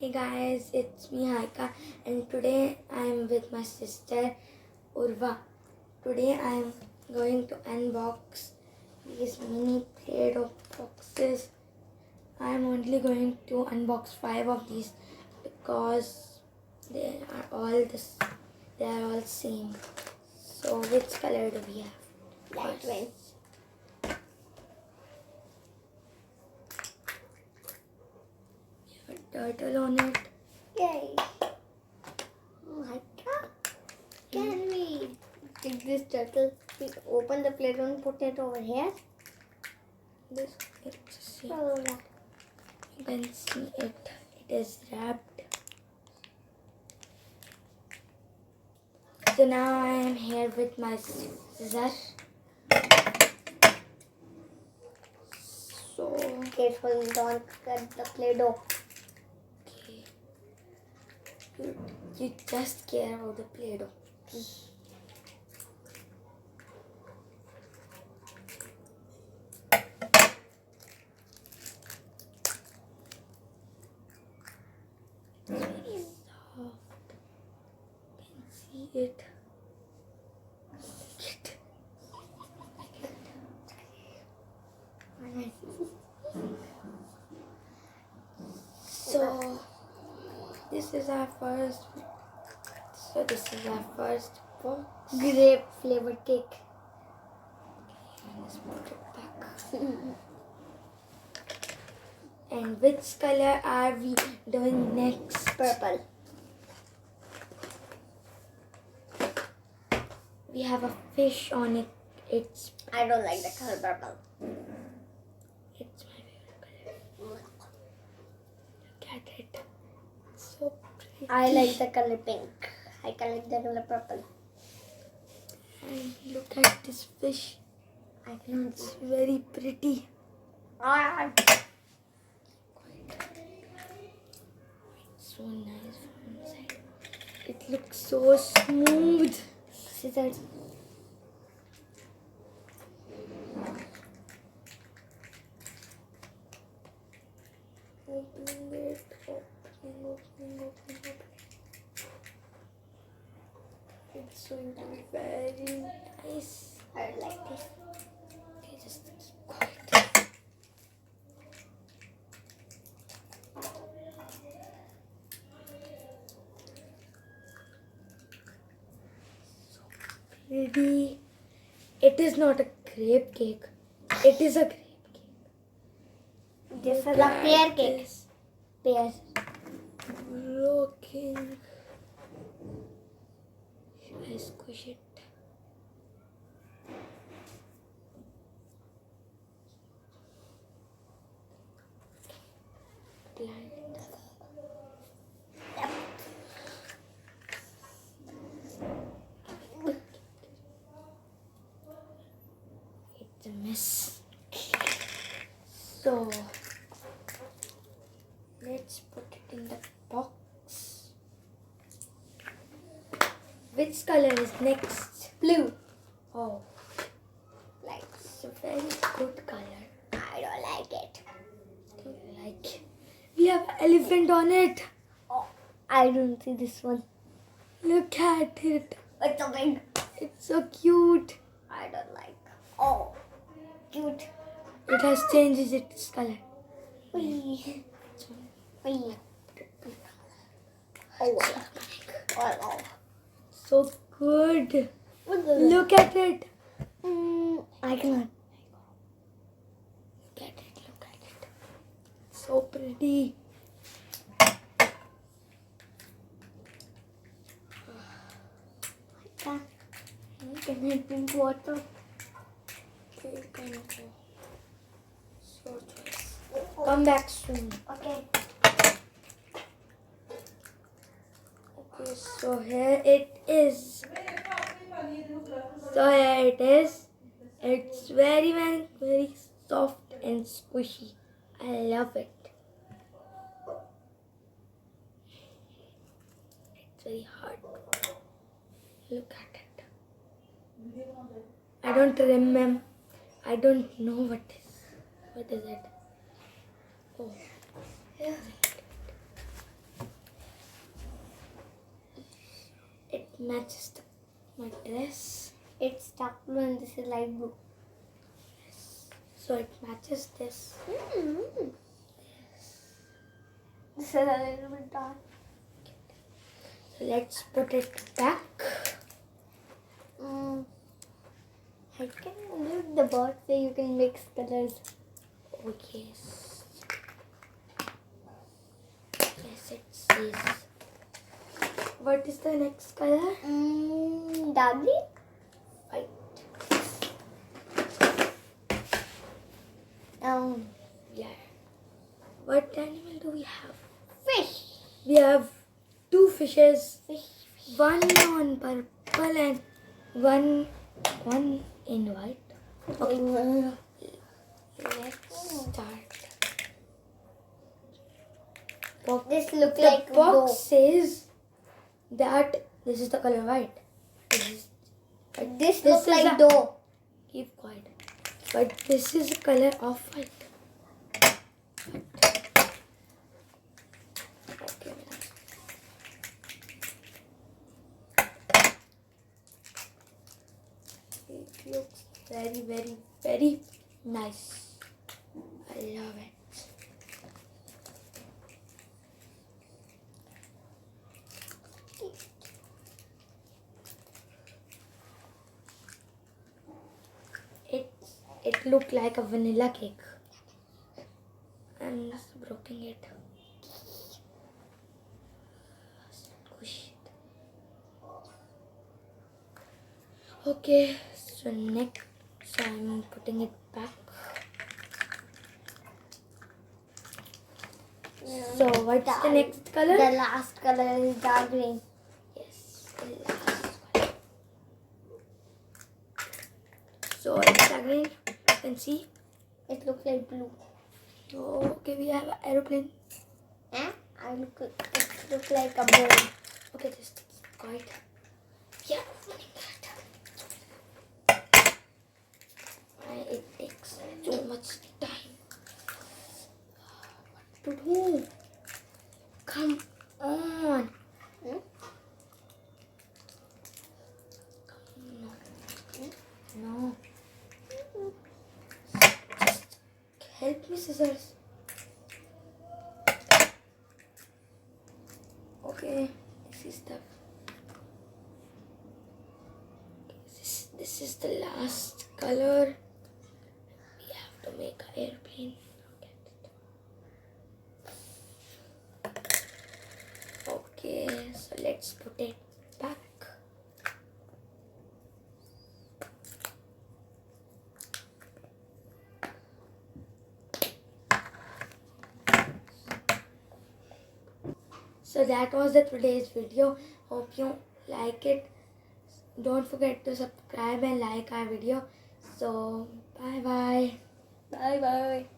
Hey guys, it's me Haika and today I'm with my sister Urva. Today I'm going to unbox these mini Play-Doh boxes. I'm only going to unbox 5 of these because they are all same. So which color do we have? Light red. Turtle on it. Yay! Oh my god! Can we take this turtle? We open the plate and put it over here. This it's see. Oh, You can see it. It is wrapped. So now I am here with my scissors. So careful, don't cut the Play-Doh. okay, you just care about the Play-Doh. It's very soft. You can see it. So this is our first. So this is our first box. Grape flavored cake. Let's put it back. And which color are we doing next? Purple. We have a fish on it. I don't like the color purple. It's my favorite color. Look at it. It's so pretty. I like the color pink. I can like the color purple. And look at this fish. I cannot It's very pretty. Ah! It's so nice from inside. It looks so smooth. Scissors. Opening it. Opening. It's going to be very nice. I like this. Okay, just keep quiet. So pretty. It is not a grape cake. It is a grape cake. This is a Look at pear cake. this. Pears. Looking. Should I squish it? Blind. It's a mess. So let's put it in the box. Which color is next? Blue. Oh, Like, it's a very good color. I don't like it. Do you like it? We have elephant on it. Oh, I don't see this one. Look at it. It's so big. It's so cute. I don't like. Oh, cute. It has changed its color. Wee. Wee. Oh, oh. So good. What's the Look at it. I cannot. Look at it. Look at it. So pretty. Can I drink water? Okay, you can go. It's your choice. Come back soon. Okay. Okay, so here it is. It's very, very, very soft and squishy. I love it. It's very hard. Look at it. I don't remember. I don't know what is it. Oh. matches my dress. It's dark blue and this is light blue. So it matches this. Mm-hmm. This is a little bit dark. So let's put it back. I can look the box so you can mix colors. Oh yes. Yes, it says. What is the next color? Dark green? White. Yeah. What animal do we have? Fish. We have 2 fishes. Fish. One on purple and one in white. Okay. Let's start. This looks The like box dough. says that this is the color white. This looks is like a- dough. Keep quiet. But this is the color of white. Okay. It looks very, very, very nice. I love it. It looked like a vanilla cake. I'm just broken it. Squish it. Okay, so next, I'm putting it back. So what's the next color? The last color is dark green. Yes, the last color. So it's again, you can see. It looks like blue. Okay, we have an aeroplane. It looks like a bird. Okay, just keep quiet. Yeah, it takes so much time. What to do? Come on. No. Just help me, scissors. Okay, this is the. This is the last color. We have to make an airplane. Okay, so let's put it back. So that was the today's video. Hope you like it. Don't forget to subscribe and like our video. So bye bye. Bye bye.